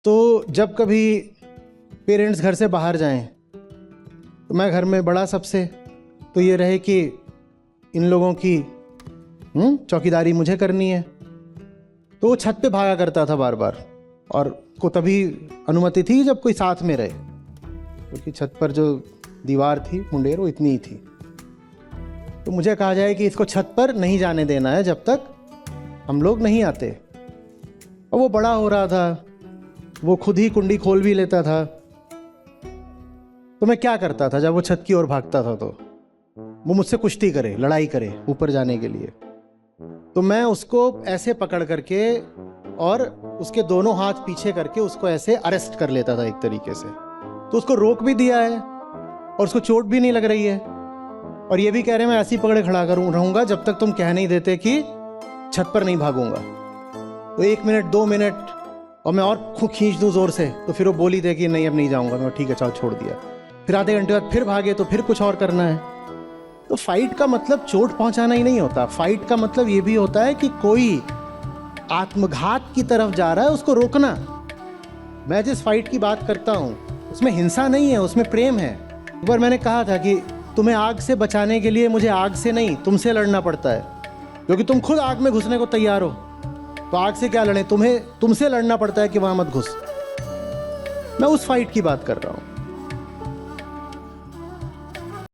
तो जब कभी पेरेंट्स घर से बाहर जाएं तो मैं घर में बड़ा सबसे, तो ये रहे कि इन लोगों की चौकीदारी मुझे करनी है। तो वो छत पे भागा करता था बार बार, और को तभी अनुमति थी जब कोई साथ में रहे, क्योंकि छत पर जो दीवार थी मुंडेर वो इतनी ही थी। तो मुझे कहा जाए कि इसको छत पर नहीं जाने देना है जब तक हम लोग नहीं आते। और वो बड़ा हो रहा था, वो खुद ही कुंडी खोल भी लेता था। तो मैं क्या करता था, जब वो छत की ओर भागता था तो वो मुझसे कुश्ती करे, लड़ाई करे ऊपर जाने के लिए। तो मैं उसको ऐसे पकड़ करके और उसके दोनों हाथ पीछे करके उसको ऐसे अरेस्ट कर लेता था एक तरीके से। तो उसको रोक भी दिया है और उसको चोट भी नहीं लग रही है, और ये भी कह रहे हैं मैं ऐसी पकड़े खड़ा रहूंगा जब तक तुम कह नहीं देते कि छत पर नहीं भागूंगा। तो 1 मिनट 2 मिनट और मैं और खींच दूं जोर से, तो फिर वो बोली थे कि नहीं अब नहीं जाऊंगा। मैं ठीक है चलो छोड़ दिया। फिर आधे घंटे बाद फिर भागे तो फिर कुछ और करना है। तो फाइट का मतलब चोट पहुंचाना ही नहीं होता। फाइट का मतलब ये भी होता है कि कोई आत्मघात की तरफ जा रहा है, उसको रोकना। मैं जिस फाइट की बात करता हूँ उसमें हिंसा नहीं है, उसमें प्रेम है। एक बार मैंने कहा था कि तुम्हें आग से बचाने के लिए मुझे आग से नहीं तुमसे लड़ना पड़ता है, क्योंकि तुम खुद आग में घुसने को तैयार हो। तो आग से क्या लड़े, तुमसे लड़ना पड़ता है कि वहां मत घुस। मैं उस फाइट की बात कर रहा हूँ।